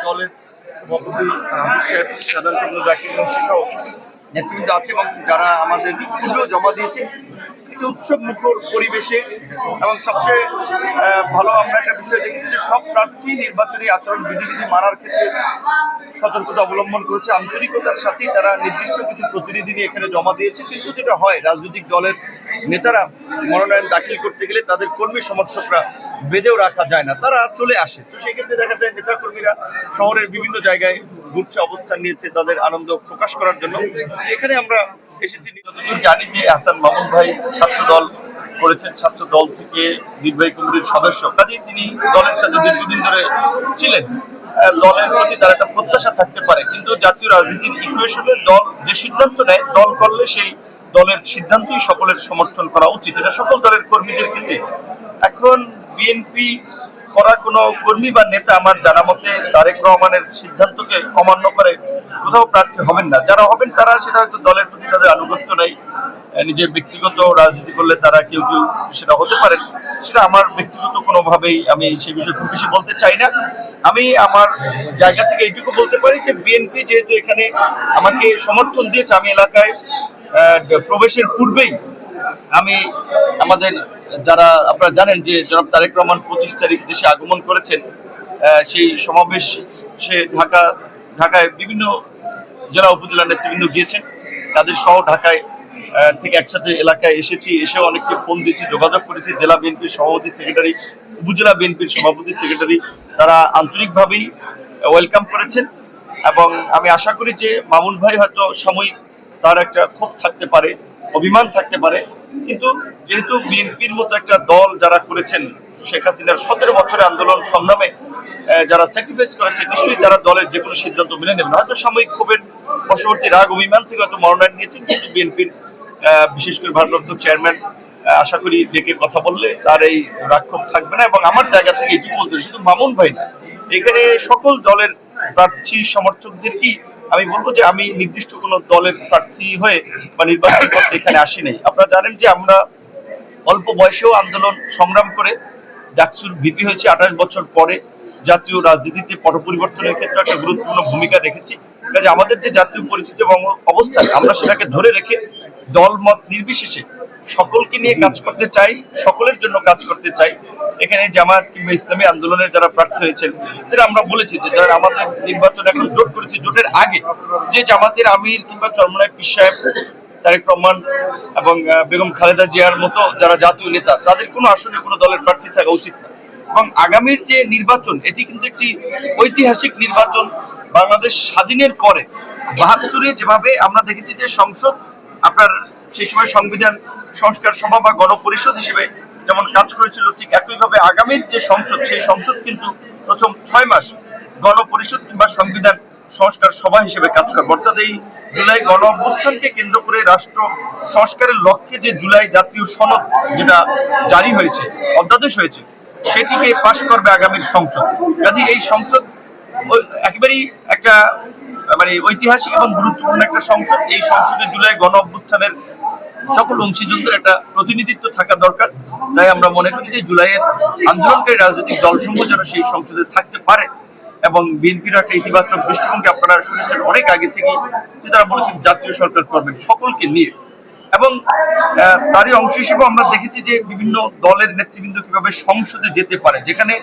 দলের সভাপতি সাধারণ সম্পাদক জাকির হোসেন সহ নেতৃবৃন্দ আছে এবং যারা আমাদের পূর্বেও জমা দিয়েছে একটি উৎসব মুখর পরিবেশে এবং সবচেয়ে ভালো আমরা একটা বিষয় দেখেছি যে সব প্রার্থী নির্বাচনী আচরণ বিধিবিধি মানার ক্ষেত্রে সতর্কতা অবলম্বন করেছে, আন্তরিকতার সাথেই তারা নির্দিষ্ট কিছু প্রতিনিধি নিয়ে এখানে জমা দিয়েছে। কিন্তু যেটা হয়, রাজনৈতিক দলের নেতারা মনোনয়ন দাখিল করতে গেলে তাদের কর্মী সমর্থকরা বেঁধেও রাখা যায় না, তারা চলে আসে। তো সেই ক্ষেত্রে দেখা যায় নেতাকর্মীরা শহরের বিভিন্ন জায়গায় ঘুরছে, অবস্থান নিয়েছে তাদের আনন্দ প্রকাশ করার জন্য। এখানে আমরা এসেছি, যতদূর জানি যে হাসান মামুন ভাই ছাত্র দল করেছেন, ছাত্র দল থেকে নির্বাহী কমিটির সদস্য, কাজেই তিনি দলের সাথে দীর্ঘদিন ধরে ছিলেন। দলের প্রতি তার একটা প্রত্যাশা থাকতে পারে, কিন্তু জাতীয় রাজনীতির ইকুয়েশনে দল যে সিদ্ধান্ত নেয়, দল করলে সেই দলের সিদ্ধান্তই সকলের সমর্থন করা উচিত, এটা সকল দলের কর্মীদের ক্ষেত্রে। এখন বিএনপি করা কোনো কর্মী বা নেতা আমার জানা মতে তারেক রহমানের সিদ্ধান্তকে অমান্য করে কোথাও প্রার্থী হবেন না। যারা হবেন তারা সেটা হয়তো দলের প্রতি তাদের আনুগত্য নেই, নিজের ব্যক্তিগত রাজনীতি করলে তারা কেউ কেউ সেটা হতে পারেন। সেটা আমার ব্যক্তিগত কোনোভাবেই আমি সেই বিষয়ে খুব বেশি বলতে চাই না। আমি আমার জায়গা থেকে এইটুকু বলতে পারি যে বিএনপি যেহেতু এখানে আমাকে সমর্থন দিয়েছে, আমি এলাকায় প্রবেশের পূর্বেই আমি আমাদের যারা আপনারা জানেন যে জনাব তারেক রহমান 25 তারিখ দেশে আগমন করেছেন, সেই সমাবেশ সে ঢাকায় বিভিন্ন জেলা উপজেলা নেতৃবৃন্দ গিয়েছেন, তাদের সহ ঢাকায় থেকে একসাথে এলাকায় এসেছি, এসেও অনেককে ফোন দিয়েছি, যোগাযোগ করেছি। জেলা বিএনপির সভাপতি সেক্রেটারি, উপজেলা বিএনপির সভাপতি সেক্রেটারি তারা আন্তরিকভাবেই ওয়েলকাম করেছেন এবং আমি আশা করি যে মামুন ভাই হয়তো সাময়িক তার একটা ক্ষোভ থাকতে পারে, অভিমান থাকতে পারে, কিন্তু যেহেতু বিএনপির মতো একটা দল যারা করেছেন, শেখ হাসিনার 17 বছরের আন্দোলন সংগ্রামে যারা স্যাক্রিফাইস করেছে, নিশ্চয়ই তারা দলের যে কোনো সিদ্ধান্ত মেনে নেবেন। হয়তো সাময়িক ক্ষোভের বশবর্তী রাগ অভিমান থেকে হয়তো মনোনয়ন নিয়েছেন, কিন্তু বিএনপির বিশেষ করে ভারপ্রাপ্ত চেয়ারম্যান আশা করি ডেকে কথা বললে তার এই রাক্ষোভ থাকবে না। এবং আমার জায়গা থেকে এটুকু বলতে শুধু মামুন ভাই না, এখানে সকল দলের প্রার্থী সমর্থকদেরকেই আমি বলবো যে আমি নির্দিষ্ট কোনো দলের প্রার্থী হয়ে বা নির্বাচন করতে এখানে আসি নাই। আপনারা জানেন যে আমরা অল্প বয়সেও আন্দোলন সংগ্রাম করে ডাকসুর ভিপি হয়েছে, 28 বছর পরে জাতীয় রাজনীতিতে পট পরিবর্তনের ক্ষেত্রে একটা গুরুত্বপূর্ণ ভূমিকা রেখেছি। কাজে আমাদের যে জাতীয় পরিচিতি এবং অবস্থান, আমরা সেটাকে ধরে রেখে দল মত নির্বিশেষে সকলকে নিয়ে কাজ করতে চাই, সকলের জন্য কাজ করতে চাই। এখানে জামায়াত কিংবা ইসলামী আন্দোলনের যারা প্রার্থী হয়েছেন, যেটা আমরা বলেছি যে যারা আমাদের নির্বাচন এখন জোট করেছি, জোটের আগে যে জামাতের আমির কিংবা চরমনায় পীর সাহেব, তারেক রহমান এবং বেগম খালেদা জিয়ার মতো যারা জাতীয় নেতা, তাদের কোনো আসনে কোনো দলের প্রার্থী থাকা উচিত না। এবং আগামীর যে নির্বাচন, এটি কিন্তু একটি ঐতিহাসিক নির্বাচন। বাংলাদেশ স্বাধীনের পরে 72-এ যেভাবে আমরা দেখেছি যে সংসদ আপনার সেই সময় সংবিধান সংস্কার সভা বা গণপরিষদ হিসেবে যেমন কাজ করেছিল, ঠিক একইভাবে আগামীর যে সংসদ, সেই সংসদ কিন্তু প্রথম 6 মাস গণপরিষদ কিংবা সংবিধান সংস্কার সভা হিসেবে কাজ করবে। অর্থাৎ এই জুলাই গণ অভ্যুত্থানকে কেন্দ্র করে রাষ্ট্র সংস্কারের লক্ষ্যে যে জুলাই জাতীয় সনদ যেটা জারি হয়েছে, অধ্যাদেশ হয়েছে, সেটিকে পাশ করবে আগামীর সংসদ। কাজে এই সংসদ একেবারেই একটা মানে ঐতিহাসিক এবং গুরুত্বপূর্ণ একটা সংসদ। এই সংসদে জুলাই গণ অভ্যুত্থানের সকল অংশীজনদের একটা প্রতিনিধিত্ব থাকা দরকার। তাই আমরা মনে করি যে জুলাইয়ের আন্দোলনকারী রাজনৈতিক দলসমূহ যেন সেই সংসদে থাকতে পারে। এবং বিএনপির একটা ইতিবাচক দৃষ্টিভঙ্গি আপনারা শুনেছেন অনেক আগে থেকেই, যে তারা বলেছেন জাতীয় সরকার করবেন সকলকে নিয়ে। এবং তারই অংশ হিসেবে আমরা দেখেছি যে বিভিন্ন দলের নেতৃবৃন্দ কিভাবে সংসদে যেতে পারে, যেখানে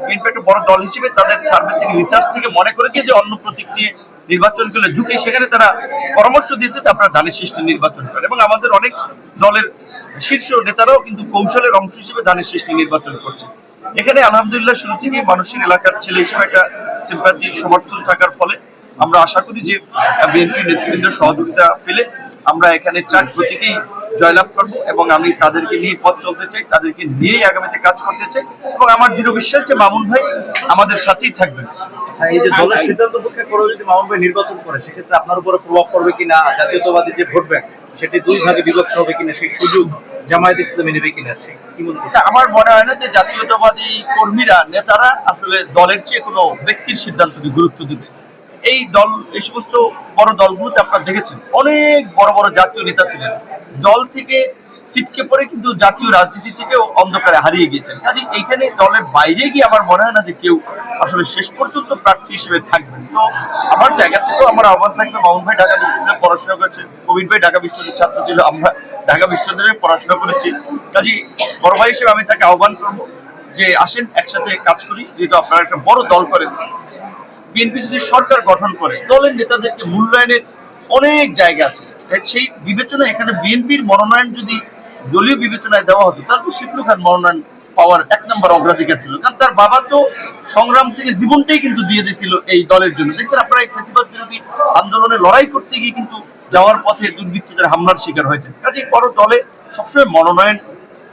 বিএনপি একটা বড় দল হিসেবে তাদের সার্ভে থেকে, রিসার্চ থেকে মনে করেছে যে অন্য প্রতীক নিয়ে নির্বাচন করলে ঝুঁকি, সেখানে তারা পরামর্শ দিয়েছে যে আপনারা ধানের শীষে নির্বাচন করেন। এবং আমাদের অনেক দলের শীর্ষ নেতারাও কিন্তু কৌশলের অংশ হিসেবে ধানের শীষে নির্বাচন করছে। এখানে আলহামদুলিল্লাহ শুরু থেকেই মানুষের এলাকার ছেলে হিসেবে একটা সিম্পাথি সমর্থন থাকার ফলে আমরা আশা করি যে বিএনপি নেতৃবৃন্দের সহযোগিতা পেলে আমরা এখানে 4 প্রতীকেই জয়লাভ করব। এবং আমি তাদেরকে নিয়ে পথ চলতে চাই, তাদেরকে নিয়েই আগামীতে কাজ করতে চাই এবং আমার দৃঢ় বিশ্বাস যে মামুন ভাই আমাদের সাথেই থাকবেন। এই যে দলের সিদ্ধান্ত উপেক্ষা করে যদি মামুন ভাই নির্বাচন করে, সেক্ষেত্রে আপনার উপরে প্রভাব পড়বে কিনা, জাতীয়তাবাদী যে ভোট ব্যাংক সেটি 2 ভাগে বিভক্ত হবে কিনা, সেই সুযোগ জামায়াত ইসলামী নেবে কিনা, কি মনে করছেন? আমার মনে হয় না যে জাতীয়তাবাদী কর্মীরা, নেতারা আসলে দলের চেয়ে কোনো ব্যক্তির সিদ্ধান্তকে গুরুত্ব দিবে। এই দল, এই সমস্ত বড় দলগুলোতে আপনারা দেখেছেন অনেক বড় বড় জাতীয় নেতা ছিলেন, দল থেকে সিটকে পরে কিন্তু জাতীয় রাজনীতি থেকেও অন্ধকারে হারিয়ে গিয়েছেন। কাজে এইখানে দলের বাইরে গিয়ে আমার মনে হয় না যে কেউ আসলে শেষ পর্যন্ত প্রার্থী হিসেবে থাকবেন। তো আমার জায়গা থেকেও আমার আহ্বান থাকবে, মামুন ভাই ঢাকা বিশ্ববিদ্যালয়ে পড়াশোনা করেছে, কবির ভাই ঢাকা বিশ্ববিদ্যালয়ের ছাত্র ছিল, আমরা ঢাকা বিশ্ববিদ্যালয়ে পড়াশোনা করেছি। কাজে বড় ভাই হিসেবে আমি তাকে আহ্বান করবো যে আসেন একসাথে কাজ করি। যেহেতু আপনারা একটা বড় দল করেন, বিএনপি যদি সরকার গঠন করে দলের নেতাদেরকে মূল্যায়নের অনেক জায়গা আছে। সেই বিবেচনা এখানে বিএনপির মনোনয়ন যদি দলীয় বিবেচনায় দেওয়া হতো তাহলে শিবলু খান মনোনয়ন পাওয়ার 1 নম্বর অগ্রাধিকার ছিল, কারণ তার বাবা তো সংগ্রাম থেকে জীবনটাই কিন্তু দিয়ে দিয়েছিল এই দলের জন্য। দেখছেন আপনারা এই ফ্যাসিবাদ বিরোধী আন্দোলনে লড়াই করতে গিয়ে কিন্তু যাওয়ার পথে দুর্বৃত্তদের হামলার শিকার হয়েছে। কাজে বড় দলে সবসময় মনোনয়ন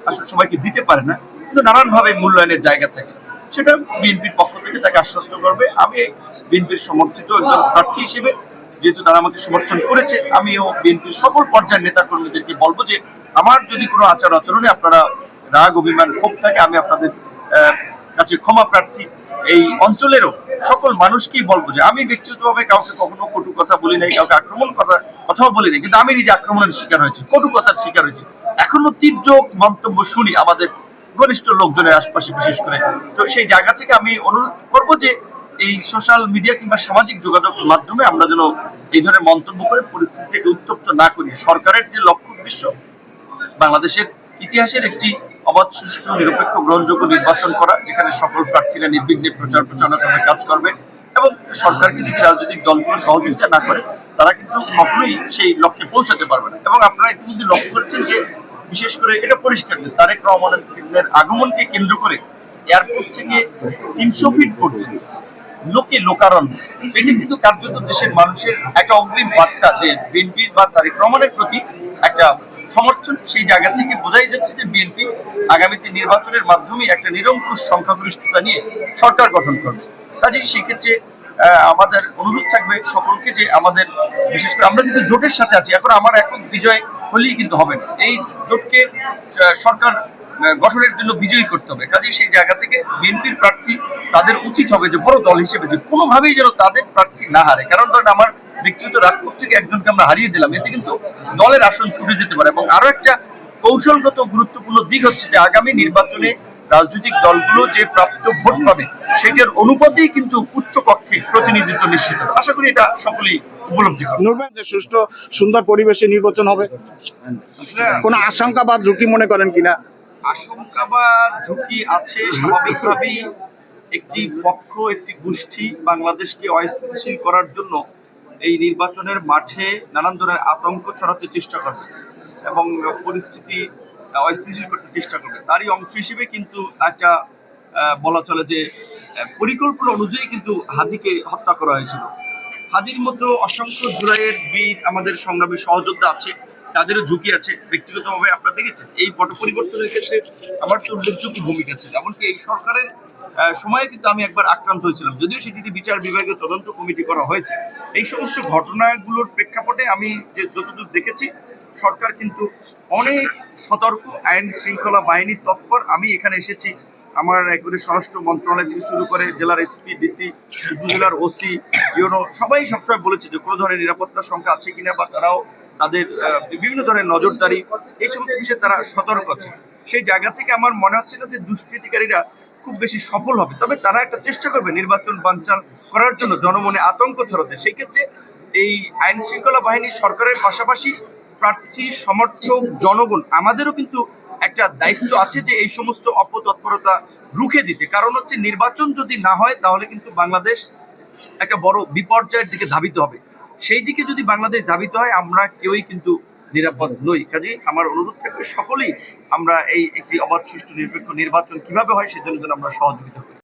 আসলে সবাইকে দিতে পারে না, কিন্তু নানানভাবে মূল্যায়নের জায়গা থাকে। সেটা বিএনপির পক্ষ থেকে তাকে আশ্বস্ত করবে। আমি বিএনপির সমর্থিত একজন প্রার্থী হিসেবে, যেহেতু তারা আমাকে সমর্থন করেছে, আমিও বিএনপির সকল পর্যায়ের নেতা কর্মীদেরকে বলবো যে আমার যদি কোনো আচার আচরণে আপনারা রাগ অভিমান ক্ষোভ থাকে, আমি আপনাদের কাছে ক্ষমা প্রার্থী। এই অঞ্চলেরও সকল মানুষকেই বলবো যে আমি ব্যক্তিগতভাবে কাউকে কখনো কটু কথা বলি নাই, কাউকে আক্রমণ কথাও বলি নাই, কিন্তু আমি নিজে আক্রমণের শিকার হয়েছি, কটু কথার শিকার হয়েছি। এখনো তীব্র মন্তব্য শুনি আমাদের ঘনিষ্ঠ লোকজনের আশপাশে, বিশেষ করে। তো সেই জায়গা থেকে আমি অনুরোধ করবো যে এই সোশ্যাল মিডিয়া কিংবা সামাজিক যোগাযোগ মাধ্যমে আমরা যেন এই ধরনের মন্তব্য করে পরিস্থিতিকে উত্তপ্ত না করি। সরকারের যে লক্ষ্য উদ্দেশ্য বাংলাদেশের ইতিহাসের একটি অবাধ, সুষ্ঠু, নিরপেক্ষ, গ্রহণযোগ্য নির্বাচন করা, যেখানে সকল প্রার্থীরা নির্বিঘ্নে প্রচার প্রচারণা করে কাজ করবে, এবং সরকারকে যদি রাজনৈতিক দলগুলো সহযোগিতা না করে তারা কিন্তু কখনোই সেই লক্ষ্যে পৌঁছাতে পারবে না। এবং আপনারা ইতিমধ্যে লক্ষ্য করেছেন যে বিশেষ করে এটা পরিষ্কার যে তারেক রহমানের আগমনকে কেন্দ্র করে এয়ারপোর্ট থেকে 300 ফিট পর্যন্ত লোকে লোকারণ্য। এটা কিন্তু কার্যত দেশের মানুষের একটা অগ্রিম বার্তা যে বিএনপির বা তারেক রহমানের প্রতি একটা সমর্থন। সেই জায়গা থেকে বোঝাই যাচ্ছে যে বিএনপি আগামীতে নির্বাচনের মাধ্যমে একটা নিরঙ্কুশ সংখ্যাগরিষ্ঠতা নিয়ে সরকার গঠন করবে। কাজেই সেক্ষেত্রে আমাদের অনুরোধ থাকবে সকলকে যে আমাদের, বিশেষ করে আমরা কিন্তু জোটের সাথে আছি, এখন আমার একক বিজয় হলেই কিন্তু হবে না, এই জোটকে সরকার গঠনের জন্য বিজয়ী করতে হবে। কাজেই সেই জায়গা থেকে বিএনপির প্রার্থী তাদের উচিত হবে যে বড় দল হিসেবে যে কোনোভাবেই যেন তাদের প্রার্থী না হারে। কারণ ধরেন আমার ব্যক্তিগত রাজপথ থেকে একজনকে আমরা হারিয়ে দিলাম, এতে কিন্তু দলের আসন ছুটে যেতে পারে। এবং আরো একটা কৌশলগত গুরুত্বপূর্ণ দিক হচ্ছে যে আগামী নির্বাচনে রাজনৈতিক দলগুলো যে প্রাপ্ত ভোট পাবে সেটার অনুপাতেই কিন্তু উচ্চ কক্ষে প্রতিনিধিত্ব নিশ্চিত হবে। আশা করি এটা সকলেই উপলব্ধি করবে। নূর ভাই, যে সুষ্ঠু সুন্দর পরিবেশে নির্বাচন হবে, কোনো আশঙ্কা বা ঝুঁকি মনে করেন কিনা? আশঙ্কা বা ঝুঁকি আছে। স্বাভাবিকভাবেই একটি পক্ষ, একটি গোষ্ঠী বাংলাদেশকে অস্থিতিশীল করার জন্য এই নির্বাচনের মাঠে নানান ধরনের আতঙ্ক ছড়াতে চেষ্টা করবে এবং পরিস্থিতি অস্থিতিশীল করতে চেষ্টা করবে। তারই অংশ হিসেবে কিন্তু একটা বলা চলে যে পরিকল্পনা অনুযায়ী কিন্তু হাদিকে হত্যা করা হয়েছিল। হাদির মতো অসংখ্য জুলাইয়ের বীর আমাদের সংগ্রামী সহযোদ্ধা আছে, তাদেরও ঝুঁকি আছে। ব্যক্তিগতভাবে আপনারা দেখেছেন এই পট পরিবর্তনের ক্ষেত্রে আমার তো উল্লেখযোগ্য ভূমিকা ছিল। এমনকি এই সরকারের সময়ে কিন্তু আমি একবার আক্রান্ত হয়েছিলাম, যদিও সেটি বিচার বিভাগীয় তদন্ত কমিটি করা হয়েছে। এই সমস্ত ঘটনাগুলোর প্রেক্ষাপটে আমি যে যতদূর দেখেছি সরকার কিন্তু অনেক সতর্ক, আইন শৃঙ্খলা বাহিনীর তৎপর। আমি এখানে এসেছি, আমার একবারে স্বরাষ্ট্র মন্ত্রণালয় থেকে শুরু করে জেলার এসপি, ডিসি, উপজেলার ওসি, ইউনো সবাই সবসময় বলেছে যে কোনো ধরনের নিরাপত্তার সংখ্যা আছে কিনা, বা তারাও তাদের বিভিন্ন ধরনের নজরদারি, এই সমস্ত বিষয়ে তারা সতর্ক আছে। সেই জায়গা থেকে আমার মনে হচ্ছে না যে দুষ্কৃতিকারীরা খুব বেশি সফল হবে, তবে তারা একটা চেষ্টা করবে নির্বাচন বানচাল করার জন্য, জনমনে আতঙ্ক ছড়াতে। সেই ক্ষেত্রে এই আইন শৃঙ্খলা বাহিনী সরকারের পাশাপাশি প্রার্থী, সমর্থক, জনগণ আমাদেরও কিন্তু একটা দায়িত্ব আছে যে এই সমস্ত অপতৎপরতা রুখে দিতে। কারণ হচ্ছে নির্বাচন যদি না হয় তাহলে কিন্তু বাংলাদেশ একটা বড় বিপর্যয়ের দিকে ধাবিত হবে। সেই দিকে যদি বাংলাদেশ ধাবিত হয় আমরা কেউই কিন্তু নিরাপদ নই। কাজেই আমার অনুরোধ থাকবে সকলেই আমরা এই একটি অবাধ, সুষ্ঠু, নিরপেক্ষ নির্বাচন কিভাবে হয় সেজন্য আমরা সহযোগিতা করি।